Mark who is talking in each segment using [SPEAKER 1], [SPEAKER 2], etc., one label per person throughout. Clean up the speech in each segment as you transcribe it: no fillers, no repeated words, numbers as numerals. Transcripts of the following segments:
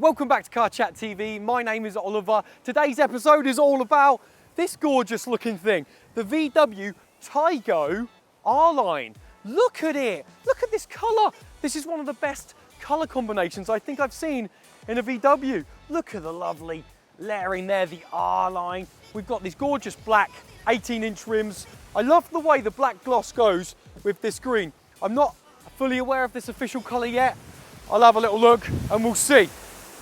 [SPEAKER 1] Welcome back to Car Chat TV. My name is Oliver. Today's episode is all about this gorgeous looking thing, the VW TAIGO R line. Look at it. Look at this colour. This is one of the best colour combinations I think I've seen in a VW. Look at the lovely layering there, the R line. We've got these gorgeous black 18-inch rims. I love the way the black gloss goes with this green. I'm not fully aware of this official colour yet. I'll have a little look and we'll see.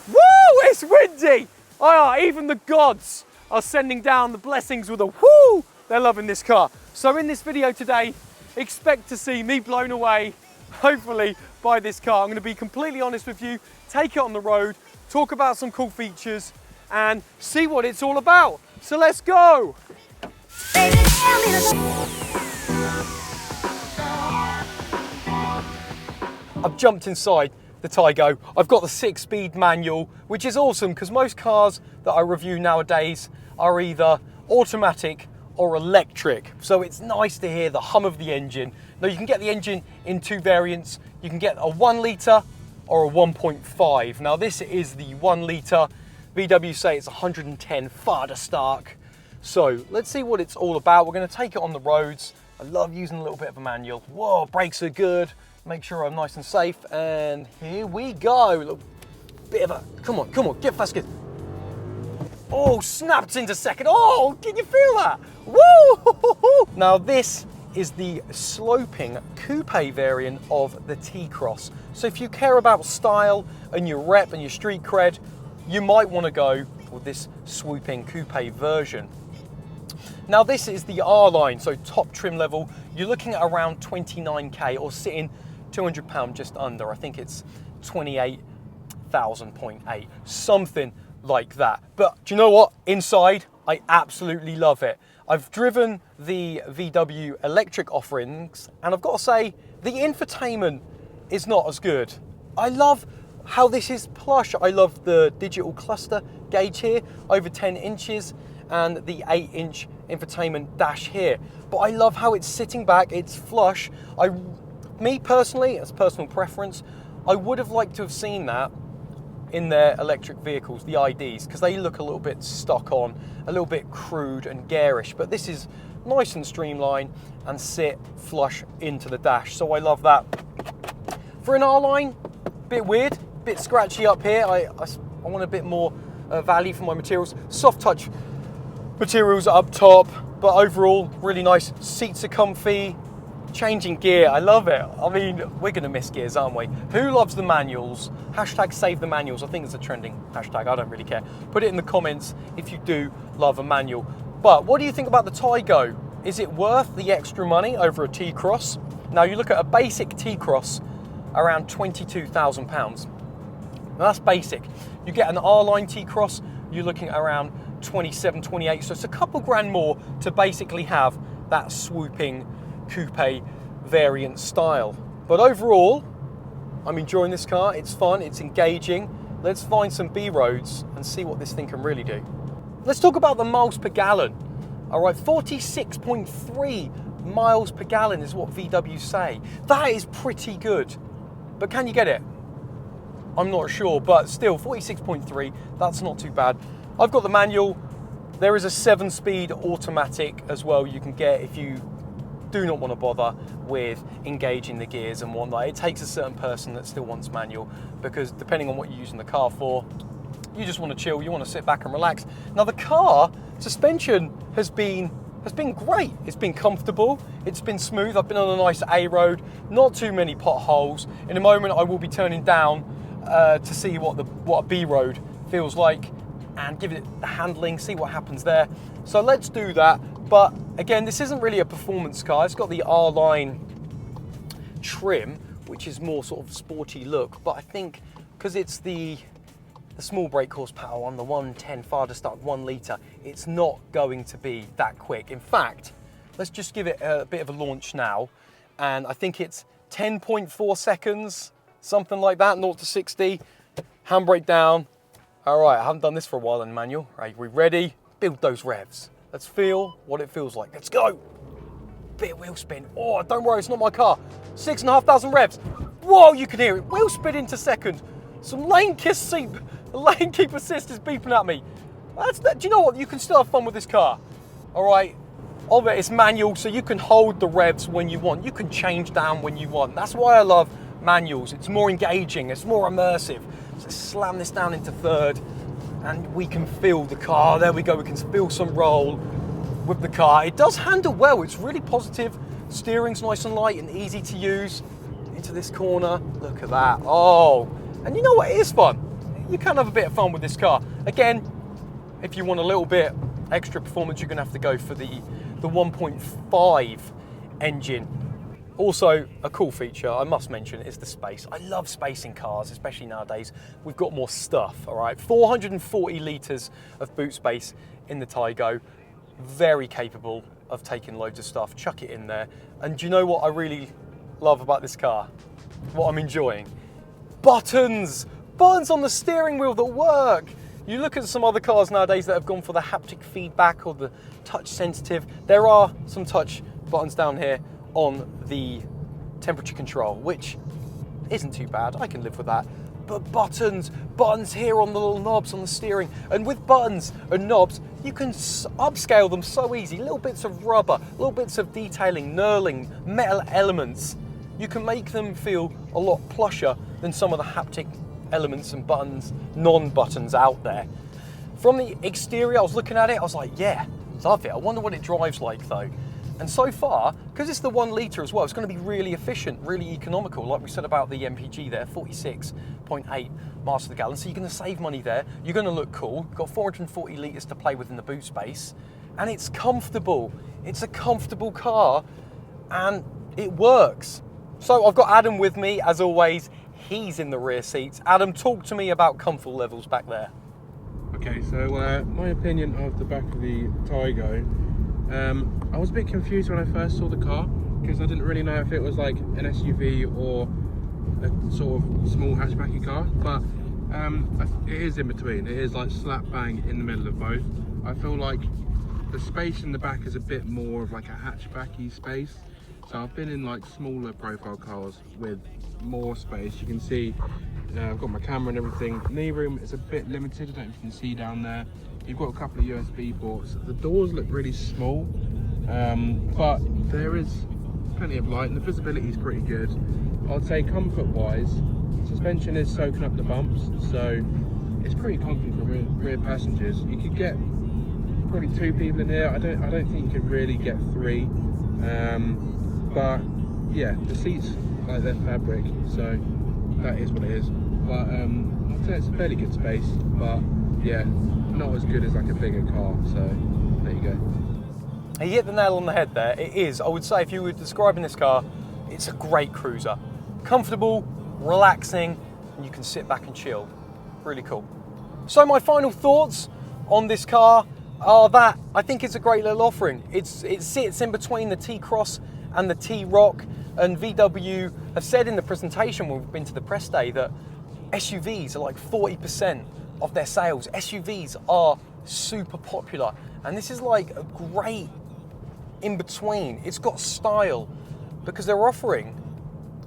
[SPEAKER 1] Woo! It's windy! Oh, even the gods are sending down the blessings with a whoo! They're loving this car. So in this video today, expect to see me blown away, hopefully, by this car. I'm going to be completely honest with you, take it on the road, talk about some cool features, and see what it's all about. So let's go! I've jumped inside the TAIGO. I've got the 6-speed manual, which is awesome because most cars that I review nowadays are either automatic or electric. So it's nice to hear the hum of the engine. Now you can get the engine in two variants. You can get a 1 litre or a 1.5. Now this is the 1 litre. VW say it's 110 farther stark. So let's see what it's all about. We're going to take it on the roads. I love using a little bit of a manual. Whoa, brakes are good. Make sure I'm nice and safe, and here we go. Look, bit of a, come on, get fast, get. Oh, snapped into second. Oh, can you feel that? Woo! Now this is the sloping coupe variant of the T-Cross. So if you care about style and your rep and your street cred, you might want to go with this swooping coupe version. Now this is the R line, so top trim level. You're looking at around 29k or sitting £200 just under. I think it's 28,000.8, something like that. But do you know what? Inside, I absolutely love it. I've driven the VW electric offerings, and I've got to say, the infotainment is not as good. I love how this is plush. I love the digital cluster gauge here, over 10 inches, and the 8-inch infotainment dash here. But I love how it's sitting back, it's flush. Me personally, as personal preference, I would have liked to have seen that in their electric vehicles, the IDs, because they look a little bit stock on, a little bit crude and garish, but this is nice and streamlined and sit flush into the dash, so I love that. For an R-Line, bit weird, bit scratchy up here. I want a bit more value for my materials. Soft touch materials up top, but overall, really nice. Seats are comfy. Changing gear, I love it. I mean, we're going to miss gears, aren't we? Who loves the manuals? Hashtag save the manuals. I think it's a trending hashtag. I don't really care. Put it in the comments if you do love a manual. But what do you think about the TAIGO? Is it worth the extra money over a T-Cross? Now you look at a basic T-Cross, around £22,000. Now that's basic. You get an R-Line T-Cross, you're looking at around 27, 28. So it's a couple grand more to basically have that swooping coupe variant style. But overall, I'm enjoying this car. It's fun, it's engaging. Let's find some B roads and see what this thing can really do. Let's talk about the miles per gallon. All right, 46.3 miles per gallon is what VW say. That is pretty good. But can you get it? I'm not sure, but still 46.3, that's not too bad. I've got the manual. There is a 7-speed automatic as well you can get if you do not want to bother with engaging the gears and whatnot. It takes a certain person that still wants manual, because depending on what you're using the car for, you just want to chill, you want to sit back and relax. Now the car suspension has been great. It's been comfortable, it's been smooth. I've been on a nice A road, not too many potholes. In a moment I will be turning down to see what a B road feels like and give it the handling, see what happens there. So let's do that. But again, this isn't really a performance car. It's got the R-Line trim, which is more sort of sporty look. But I think because it's the small brake horsepower on the 110 farther start 1 litre, it's not going to be that quick. In fact, let's just give it a bit of a launch now. And I think it's 10.4 seconds, something like that, 0 to 60. Handbrake down. All right, I haven't done this for a while in manual. Right, we ready? Build those revs. Let's feel what it feels like. Let's go. Bit of wheel spin. Oh, don't worry, it's not my car. 6,500 revs. Whoa, you can hear it. Wheel spin into second. Some lane kiss seat The lane keep assist is beeping at me. Do you know what? You can still have fun with this car. All right. All of it is manual, so you can hold the revs when you want. You can change down when you want. That's why I love manuals. It's more engaging. It's more immersive. So slam this down into third, and we can feel the car. There we go. We can feel some roll with the car. It does handle well. It's really positive. Steering's nice and light and easy to use. Into this corner. Look at that. Oh, and you know what? It is fun. You can have a bit of fun with this car. Again, if you want a little bit extra performance, you're going to have to go for the 1.5 engine. Also, a cool feature I must mention is the space. I love space in cars, especially nowadays. We've got more stuff, all right? 440 litres of boot space in the Taigo. Very capable of taking loads of stuff, chuck it in there. And do you know what I really love about this car? What I'm enjoying? Buttons! Buttons on the steering wheel that work! You look at some other cars nowadays that have gone for the haptic feedback or the touch sensitive. There are some touch buttons down here on the temperature control, which isn't too bad. I can live with that. But buttons here on the little knobs on the steering. And with buttons and knobs, you can upscale them so easy. Little bits of rubber, little bits of detailing, knurling, metal elements. You can make them feel a lot plusher than some of the haptic elements and buttons, non-buttons out there. From the exterior, I was looking at it, I was like, yeah, love it. I wonder what it drives like though. And so far, because it's the 1 litre as well, it's going to be really efficient, really economical. Like we said about the MPG there, 46.8 miles to the gallon. So you're going to save money there. You're going to look cool. You've got 440 litres to play with in the boot space. And it's comfortable. It's a comfortable car and it works. So I've got Adam with me, as always. He's in the rear seats. Adam, talk to me about comfort levels back there.
[SPEAKER 2] Okay, so my opinion of the back of the Taigo, I was a bit confused when I first saw the car because I didn't really know if it was like an SUV or a sort of small hatchbacky car, but it is in between. It is like slap bang in the middle of both. I feel like the space in the back is a bit more of like a hatchbacky space. So I've been in like smaller profile cars with more space. You can see I've got my camera and everything. Knee room is a bit limited. I don't know if you can see down there. You've got a couple of USB ports. The doors look really small, but there is plenty of light and the visibility is pretty good. I'd say comfort wise, suspension is soaking up the bumps, so it's pretty comfy for rear passengers. You could get probably 2 people in here. I don't think you could really get 3. But yeah, the seats, like they're fabric, so that is what it is. But I'd say it's a fairly good space, but yeah, not as good as like a bigger car, so there you go.
[SPEAKER 1] You hit the nail on the head there. It is, I would say, if you were describing this car, it's a great cruiser. Comfortable, relaxing, and you can sit back and chill. Really cool. So my final thoughts on this car are that I think it's a great little offering. It sits in between the T-Cross and the T-roc, and VW have said in the presentation when we've been to the press day that SUVs are like 40% of their sales. SUVs are super popular, and this is like a great in between. It's got style because they're offering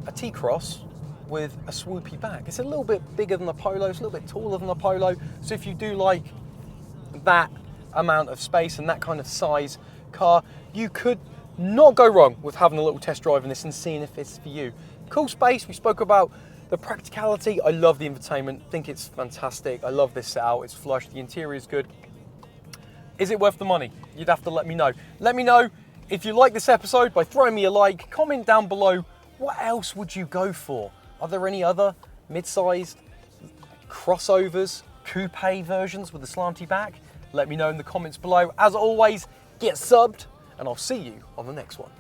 [SPEAKER 1] a T-Cross with a swoopy back. It's a little bit bigger than the Polo, it's a little bit taller than the Polo, so if you do like that amount of space and that kind of size car, you could not go wrong with having a little test drive in this and seeing if it's for you. Cool space. We spoke about the practicality. I love the infotainment. Think it's fantastic. I love this setup. It's flush. The interior is good. Is it worth the money? You'd have to let me know. Let me know if you like this episode by throwing me a like. Comment down below. What else would you go for? Are there any other mid-sized crossovers, coupe versions with a slanty back? Let me know in the comments below. As always, get subbed, and I'll see you on the next one.